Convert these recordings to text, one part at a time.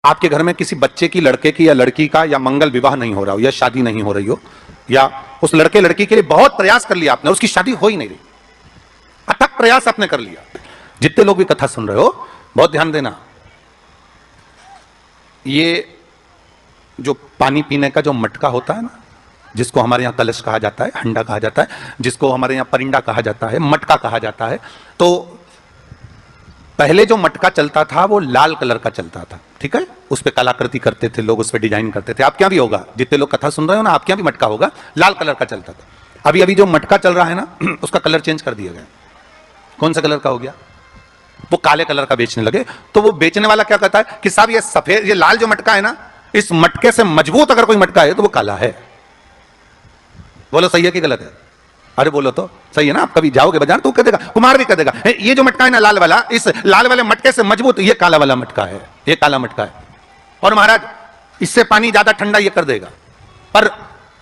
आपके घर में किसी बच्चे की, लड़के की या लड़की का या मंगल विवाह नहीं हो रहा हो या शादी नहीं हो रही हो, या उस लड़के लड़की के लिए बहुत प्रयास कर लिया आपने, उसकी शादी हो ही नहीं रही, अथक प्रयास आपने कर लिया। जितने लोग भी कथा सुन रहे हो बहुत ध्यान देना, ये जो पानी पीने का जो मटका होता है ना, जिसको हमारे यहां कलश कहा जाता है, हंडा कहा जाता है, जिसको हमारे यहां परिंडा कहा जाता है, मटका कहा जाता है, तो पहले जो मटका चलता था वो लाल कलर का चलता था, ठीक है, उस पर कलाकृति करते थे लोग, उस पर डिजाइन करते थे। आपके यहां भी होगा, जितने लोग कथा सुन रहे हो ना, आपके यहां भी मटका होगा, लाल कलर का चलता था। अभी अभी जो मटका चल रहा है ना, उसका कलर चेंज कर दिया गया। कौन सा कलर का हो गया? वो काले कलर का बेचने लगे। तो वो बेचने वाला क्या कहता है कि साहब ये सफेद, ये लाल जो मटका है ना, इस मटके से मजबूत अगर कोई मटका है तो वो काला है। बोलो सही है कि गलत है? अरे बोलो तो सही है ना। आप कभी जाओगे बाजार तो कह देगा, कुमार भी कह देगा, ये जो मटका है ना लाल वाला, इस लाल वाले मटके से मजबूत ये काला वाला मटका है, ये काला मटका है। और महाराज इससे पानी ज्यादा ठंडा ये कर देगा। पर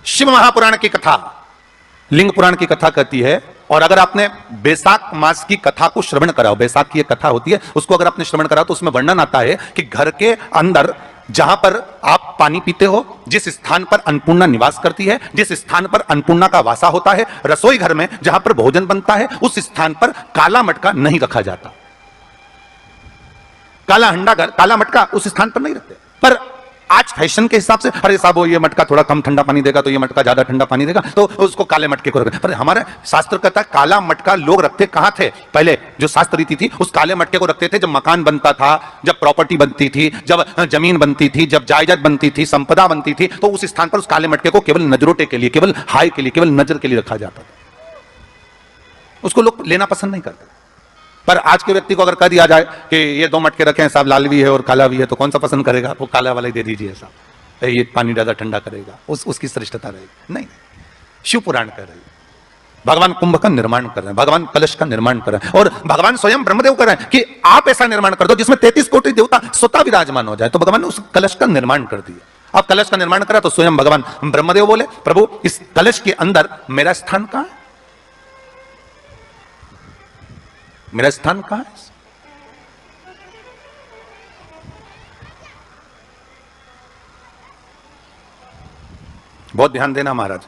शिव महापुराण की कथा, लिंग पुराण की कथा कहती है, और अगर आपने बैसाख मास की कथा को श्रवण कराओ, बैसाख की एक कथा होती है, उसको अगर आपने श्रवण कराओ तो उसमें वर्णन आता है कि घर के अंदर जहां पर आप पानी पीते हो, जिस स्थान पर अन्नपूर्णा निवास करती है, जिस स्थान पर अन्नपूर्णा का वासा होता है, रसोई घर में जहां पर भोजन बनता है, उस स्थान पर काला मटका नहीं रखा जाता। काला हंडा, काला मटका उस स्थान पर नहीं रखते। पर आज फैशन के हिसाब से, अरे साहब ये मटका थोड़ा कम ठंडा पानी देगा तो ये मटका ज्यादा ठंडा पानी देगा, तो उसको काले मटके को रखते। पर हमारे शास्त्र कहता है काला मटका लोग रखते कहां थे? पहले जो शास्त्र रीति थी, उस काले मटके को रखते थे जब मकान बनता था, जब प्रॉपर्टी बनती थी, जब जमीन बनती थी, जब जायदाद बनती थी, संपदा बनती थी, तो उस स्थान पर उस काले मटके को केवल नजरोटे के लिए, केवल हाय के लिए, केवल नजर के लिए रखा जाता था। उसको लोग लेना पसंद नहीं करते। पर आज के व्यक्ति को अगर कह दिया जाए कि ये दो मटके रखे हैं साहब, लाल भी है और काला भी है, तो कौन सा पसंद करेगा? वो काला वाला ही दे दीजिए साहब, ये पानी ज्यादा ठंडा करेगा, उसकी श्रेष्ठता रहेगी। नहीं, शिव पुराण कह रहे हैं, भगवान कुंभ का निर्माण कर रहे हैं, भगवान कलश का निर्माण कर रहे हैं, और भगवान स्वयं ब्रह्मदेव कर रहे हैं कि आप ऐसा निर्माण कर दो जिसमें 33 कोटि देवता स्वतः विराजमान हो जाए। तो भगवान ने उस कलश का निर्माण कर दिया। अब कलश का निर्माण करा तो स्वयं भगवान ब्रह्मदेव बोले, प्रभु इस कलश के अंदर मेरा स्थान कहां है? मेरा स्थान कहां है? बहुत ध्यान देना महाराज,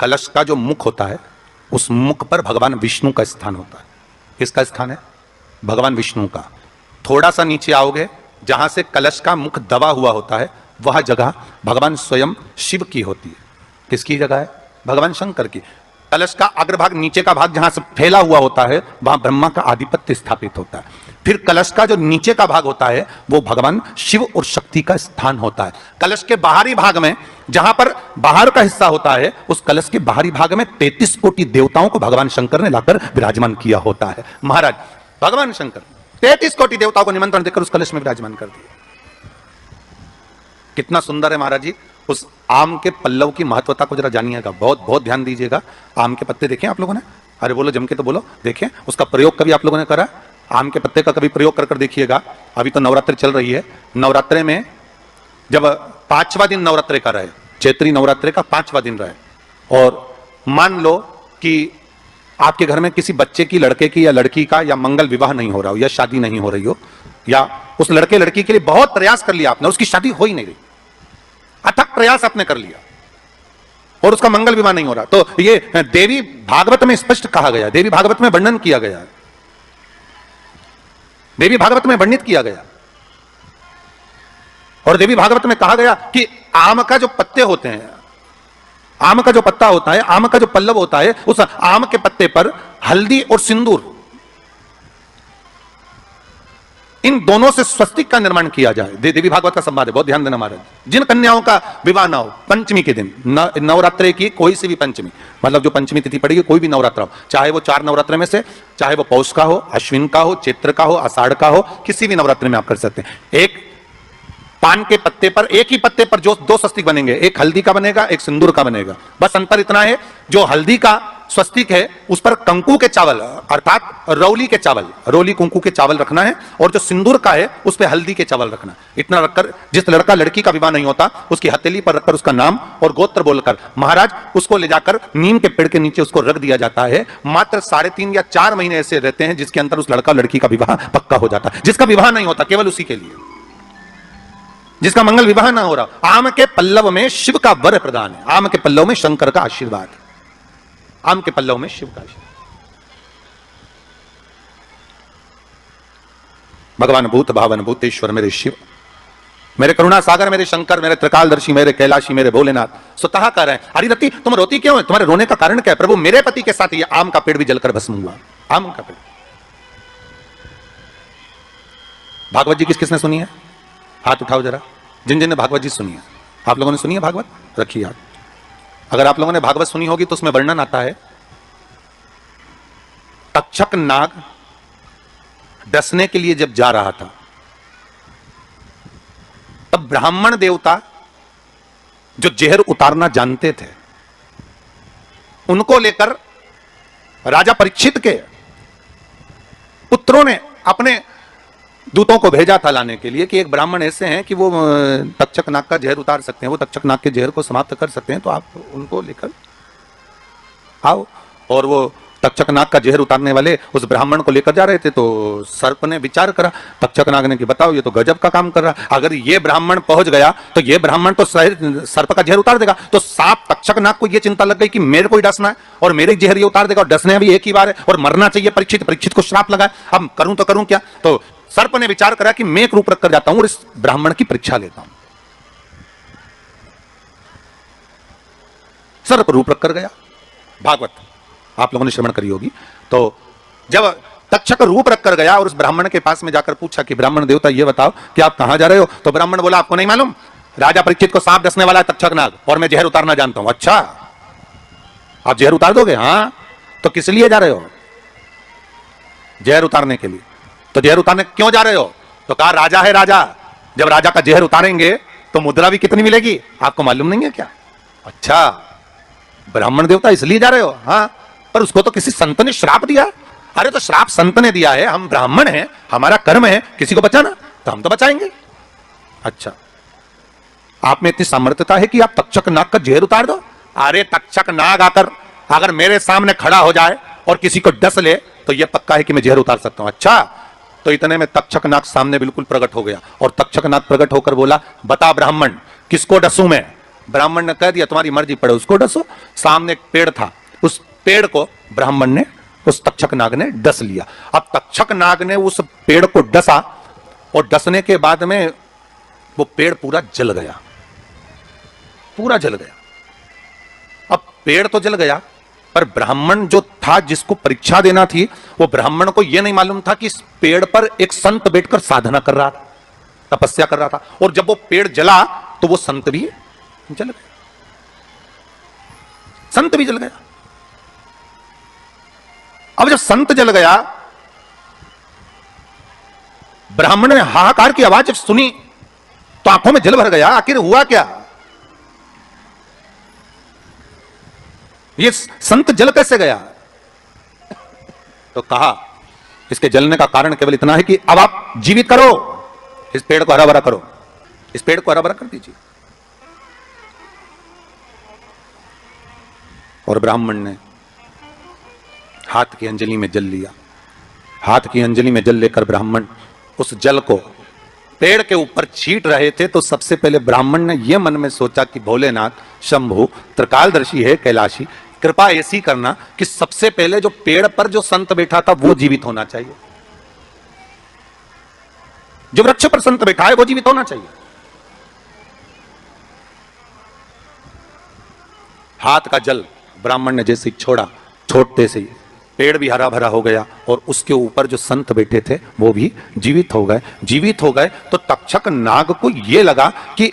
कलश का जो मुख होता है, उस मुख पर भगवान विष्णु का स्थान होता है। किसका स्थान है? भगवान विष्णु का। थोड़ा सा नीचे आओगे, जहां से कलश का मुख दबा हुआ होता है, वह जगह भगवान स्वयं शिव की होती है। किसकी जगह है? भगवान शंकर की। कलश का अग्रभाग, नीचे का भाग जहां से फैला हुआ होता है, वहां ब्रह्मा का आधिपत्य स्थापित होता है। फिर कलश का जो नीचे का भाग होता है, वो भगवान शिव और शक्ति का स्थान होता है। कलश के बाहरी भाग में, जहां पर बाहर का हिस्सा होता है, उस कलश के बाहरी भाग में 33 कोटि देवताओं को भगवान शंकर ने लाकर विराजमान किया होता है। महाराज भगवान शंकर 33 कोटि देवताओं को निमंत्रण देकर उस कलश में विराजमान कर दिया। कितना सुंदर है महाराज जी। उस आम के पल्लव की महत्वता को जरा जानिएगा, बहुत बहुत ध्यान दीजिएगा। आम के पत्ते देखें आप लोगों ने? अरे बोलो जम के तो बोलो, देखें उसका प्रयोग कभी आप लोगों ने करा? आम के पत्ते का कभी प्रयोग कर देखिएगा। अभी तो नवरात्रि चल रही है, नवरात्रे में जब 5वां दिन नवरात्रे का रहे, चैत्री नवरात्रे का 5वां दिन रहे, और मान लो कि आपके घर में किसी बच्चे की, लड़के की या लड़की का या मंगल विवाह नहीं हो रहा हो या शादी नहीं हो रही हो, या उस लड़के लड़की के लिए बहुत प्रयास कर लिया आपने, उसकी शादी हो ही नहीं रही, अथक प्रयास आपने कर लिया और उसका मंगल विवाह नहीं हो रहा, तो ये देवी भागवत में स्पष्ट कहा गया, देवी भागवत में वर्णन किया गया है, देवी भागवत में वर्णित किया गया। और देवी भागवत में कहा गया कि आम का जो पत्ते होते हैं, आम का जो पत्ता होता है, आम का जो पल्लव होता है, उस आम के पत्ते पर हल्दी और सिंदूर, इन दोनों से स्वस्तिक का निर्माण किया जाए। देवी भागवत का संवाद है, बहुत ध्यान देना महाराज। जिन कन्याओं का विवाह ना हो पंचमी के दिन, नवरात्रे की कोई सी भी पंचमी, मतलब जो पंचमी तिथि पड़ेगी, कोई भी नवरात्र हो, चाहे वो 4 नवरात्रे में से, चाहे वो पौष का हो, अश्विन का हो, चैत्र का हो, आषाढ़ का हो, किसी भी नवरात्रि में आप कर सकते हैं। एक पान के पत्ते पर, एक ही पत्ते पर जो 2 स्वस्तिक बनेंगे, एक हल्दी का बनेगा, एक सिंदूर का बनेगा। बस अंतर इतना है, जो हल्दी का स्वस्तिक है उस पर कंकु के चावल, अर्थात रौली के चावल, रौली कुंकू के चावल रखना है, और जो सिंदूर का है उस पर हल्दी के चावल रखना है। इतना रखकर जिस लड़का लड़की का विवाह नहीं होता, उसकी हथेली पर रखकर उसका नाम और गोत्र बोलकर महाराज उसको ले जाकर नीम के पेड़ के नीचे उसको रख दिया जाता है। मात्र 3.5 या 4 महीने ऐसे रहते हैं जिसके अंदर उस लड़का लड़की का विवाह पक्का हो जाता है। जिसका विवाह नहीं होता केवल उसी के लिए। जिसका मंगल विवाह ना हो रहा, आम के पल्लव में शिव का वर प्रदान है, आम के पल्लव में शंकर का आशीर्वाद है, आम के पल्लव में शिव का आशीर्वाद। भगवान भूत भावन भूतेश्वर मेरे शिव, मेरे करुणा सागर मेरे शंकर, मेरे त्रिकालदर्शी, मेरे कैलाशी, मेरे भोलेनाथ। सुतहा कह रहे हैं, अरिरति तुम रोती क्यों है, तुम्हारे रोने का कारण क्या है? प्रभु मेरे पति के साथ ये आम का पेड़ भी जलकर भस्म हुआ, आम का पेड़। भागवत जी किस किसने सुनी है? हाथ उठाओ जरा, जिन जिन ने भागवत जी सुनी है। आप लोगों ने सुनी है भागवत? रखिए हाथ। अगर आप लोगों ने भागवत सुनी होगी तो उसमें वर्णन आता है, तक्षक नाग डसने के लिए जब जा रहा था तब ब्राह्मण देवता जो जहर उतारना जानते थे उनको लेकर राजा परीक्षित के पुत्रों ने अपने दूतों को भेजा था लाने के लिए कि एक ब्राह्मण ऐसे हैं कि वो तक्षक नाग का जहर उतार सकते हैं, वो तक्षक नाग के जहर को समाप्त कर सकते हैं, तो आप उनको लेकर आओ। और वो तक्षक नाग का जहर उतारने वाले उस ब्राह्मण को लेकर जा रहे थे। तो सर्प ने विचार करा, तक्षक नाग ने कि बताओ ये तो गजब का काम कर रहा, अगर ये ब्राह्मण पहुंच गया तो ये ब्राह्मण तो सर्प का जहर उतार देगा। तो सांप तक्षक नाग को ये चिंता लग गई कि मेरे को ही डसना है और मेरे जहर ये उतार देगा, और डसने भी एक ही बार है और मरना चाहिए परीक्षित को श्राप लगा, अब करूं तो करूं क्या। तो सर्प ने विचार करा कि मैं एक रूप रखकर जाता हूं और इस ब्राह्मण की परीक्षा लेता हूं। सर्प रूप रखकर गया, भागवत आप लोगों ने श्रवण करी होगी। तो जब तक्षक रूप रखकर गया और उस ब्राह्मण के पास में जाकर पूछा कि ब्राह्मण देवता ये बताओ कि आप कहां जा रहे हो, तो ब्राह्मण बोला आपको नहीं मालूम, राजा परीक्षित को सांप डसने वाला है तक्षक नाग और मैं जहर उतारना जानता हूं। अच्छा आप जहर उतार दोगे? हां। तो किस लिए जा रहे हो? जहर उतारने के लिए। तो जहर उतारने क्यों जा रहे हो? तो कहा राजा है राजा, जब राजा का जहर उतारेंगे तो मुद्रा भी कितनी मिलेगी, आपको मालूम नहीं है क्या? अच्छा ब्राह्मण देवता इसलिए जा रहे हो? हाँ। पर उसको तो किसी संत ने श्राप दिया। अरे तो श्राप संत ने दिया है, हम ब्राह्मण हैं, हमारा कर्म है किसी को बचाना, तो हम तो बचाएंगे। अच्छा आप में इतनी सामर्थ्यता है कि आप तक्षक नाग का जहर उतार दो? अरे तक्षक नाग आकर अगर मेरे सामने खड़ा हो जाए और किसी को डस ले तो यह पक्का है कि मैं जहर उतार सकता हूं। अच्छा तो इतने में तक्षक नाग सामने बिल्कुल प्रकट हो गया और तक्षक नाग प्रकट होकर बोला बता ब्राह्मण किसको डसूं मैं? ब्राह्मण ने कह दिया तुम्हारी मर्जी पड़े उसको डसो। सामने एक पेड़ था, उस पेड़ को ब्राह्मण ने उस तक्षक नाग ने डस लिया। अब तक्षक नाग ने उस पेड़ को डसा और डसने के बाद में वो पेड़ पूरा जल गया, पूरा जल गया। अब पेड़ तो जल गया पर ब्राह्मण जो था जिसको परीक्षा देना थी वो ब्राह्मण को यह नहीं मालूम था कि इस पेड़ पर एक संत बैठकर साधना कर रहा था, तपस्या कर रहा था, और जब वो पेड़ जला तो वो संत भी जल गया, संत भी जल गया। अब जब संत जल गया ब्राह्मण ने हाहाकार की आवाज जब सुनी तो आंखों में जल भर गया, आखिर हुआ क्या? ये संत जल कैसे गया? तो कहा इसके जलने का कारण केवल इतना है कि अब आप जीवित करो, इस पेड़ को हरा भरा करो, इस पेड़ को हरा भरा कर दीजिए। और ब्राह्मण ने हाथ की अंजलि में जल लिया। हाथ की अंजलि में जल लेकर ब्राह्मण उस जल को पेड़ के ऊपर छींट रहे थे तो सबसे पहले ब्राह्मण ने यह मन में सोचा कि भोलेनाथ शंभु त्रिकालदर्शी है कैलाशी, कृपा ऐसी करना कि सबसे पहले जो पेड़ पर जो संत बैठा था वो जीवित होना चाहिए, जो वृक्ष पर संत बैठा है वो जीवित होना चाहिए। हाथ का जल ब्राह्मण ने जैसे छोड़ा, छोड़ते से ही पेड़ भी हरा भरा हो गया और उसके ऊपर जो संत बैठे थे वो भी जीवित हो गए। जीवित हो गए तो तक्षक नाग को यह लगा कि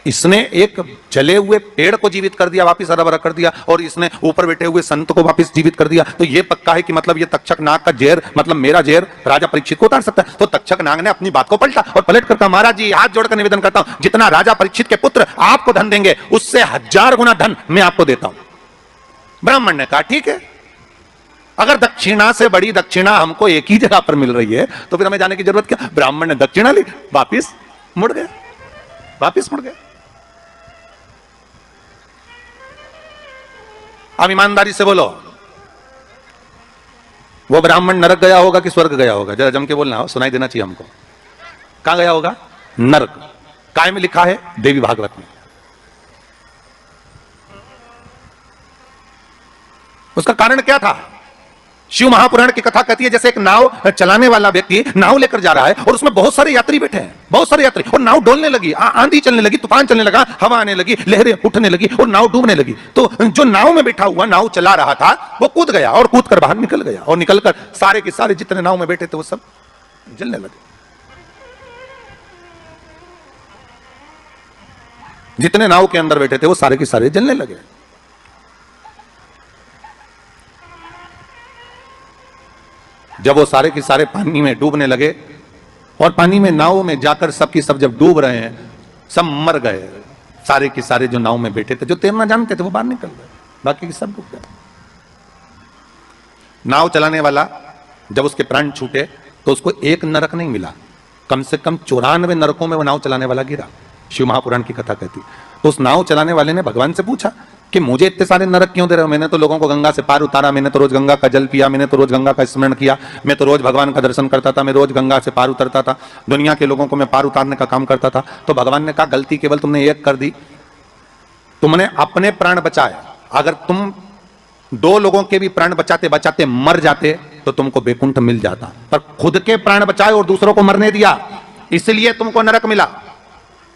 इसने एक जले हुए पेड़ को जीवित कर दिया, वापस हरा भरा कर दिया, और इसने ऊपर बैठे हुए संत को वापस जीवित कर दिया, तो यह पक्का है कि मतलब ये तक्षक नाग का जहर मतलब मेरा जहर राजा परीक्षित को उतार सकता है। तो तक्षक नाग ने अपनी बात को पलटा और पलट कर कहा महाराज जी हाथ जोड़कर निवेदन करता हूं, जितना राजा परीक्षित के पुत्र आपको धन देंगे उससे 1000 गुना धन मैं आपको देता हूं। ब्राह्मण ने कहा ठीक है, अगर दक्षिणा से बड़ी दक्षिणा हमको एक ही जगह पर मिल रही है तो फिर हमें जाने की जरूरत क्या। ब्राह्मण ने दक्षिणा ली, वापिस मुड़ गया, वापिस मुड़ गया। अब ईमानदारी से बोलो, वो ब्राह्मण नरक गया होगा कि स्वर्ग गया होगा? जरा जम के बोलना, हो सुनाई देना चाहिए हमको। कहां गया होगा? नरक। काय में लिखा है? देवी भागवत में। उसका कारण क्या था? शिव महापुराण की कथा कहती है जैसे एक नाव चलाने वाला व्यक्ति नाव लेकर जा रहा है और उसमें बहुत सारे यात्री बैठे हैं, बहुत सारे यात्री, और नाव डोलने लगी, आंधी चलने लगी, तूफान चलने लगा, हवा आने लगी, लहरें उठने लगी और नाव डूबने लगी। तो जो नाव में बैठा हुआ, नाव चला रहा था, वो कूद गया और कूद कर बाहर निकल गया, और निकलकर सारे के सारे जितने नाव में बैठे थे वो सब जलने लगे। जितने नाव के अंदर बैठे थे वो सारे के सारे जलने लगे। जब वो सारे के सारे पानी में डूबने लगे और पानी में नाव में जाकर सबकी सब जब डूब रहे हैं, सब मर गए, सारे के सारे जो नाव में बैठे थे, जो तैरना जानते थे वो बाहर निकल गए, बाकी के सब डूब गए। नाव चलाने वाला जब उसके प्राण छूटे तो उसको एक नरक नहीं मिला, कम से कम 94 नरकों में वो नाव चलाने वाला गिरा। शिव महापुराण की कथा कहती। तो उस नाव चलाने वाले ने भगवान से पूछा कि मुझे इतने सारे नरक क्यों दे रहे हो? मैंने तो लोगों को गंगा से पार उतारा, मैंने तो रोज गंगा का जल पिया, मैंने तो रोज गंगा का स्मरण किया, मैं तो रोज भगवान का दर्शन करता था, मैं रोज गंगा से पार उतरता था, दुनिया के लोगों को मैं पार उतारने का काम करता था। तो भगवान ने कहा गलती केवल तुमने एक कर दी, तुमने अपने प्राण बचाए। अगर तुम 2 लोगों के भी प्राण बचाते बचाते मर जाते तो तुमको बैकुंठ मिल जाता, पर खुद के प्राण बचाए और दूसरों को मरने दिया, इसलिए तुमको नरक मिला,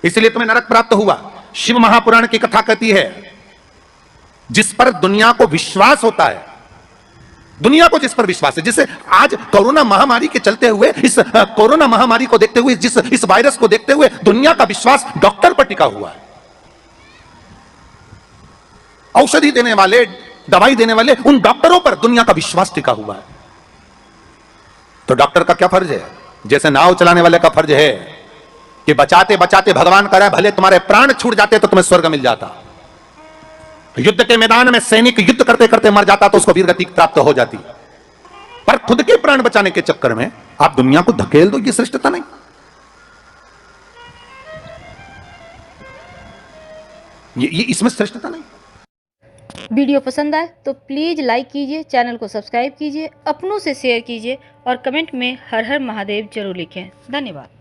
इसलिए तुम्हें नरक प्राप्त हुआ। शिव महापुराण की कथा कहती है जिस पर दुनिया को विश्वास होता है, दुनिया को जिस पर विश्वास है, जिसे आज कोरोना महामारी के चलते हुए, इस कोरोना महामारी को देखते हुए, जिस इस वायरस को देखते हुए दुनिया का विश्वास डॉक्टर पर टिका हुआ है, औषधि देने वाले, दवाई देने वाले उन डॉक्टरों पर दुनिया का विश्वास टिका हुआ है। तो डॉक्टर का क्या फर्ज है? जैसे नाव चलाने वाले का फर्ज है कि बचाते बचाते भगवान करे भले तुम्हारे प्राण छूट जाते तो तुम्हें स्वर्ग मिल जाता। युद्ध के मैदान में सैनिक युद्ध करते करते मर जाता तो उसको वीरगति प्राप्त हो जाती, पर खुद के प्राण बचाने के चक्कर में आप दुनिया को धकेल दो, ये श्रेष्ठता नहीं। ये इसमें श्रेष्ठता नहीं। वीडियो पसंद आए तो प्लीज़ लाइक कीजिए, चैनल को सब्सक्राइब कीजिए, अपनों से शेयर कीजिए और कमेंट में हर हर महादेव जरूर लिखें। धन्यवाद।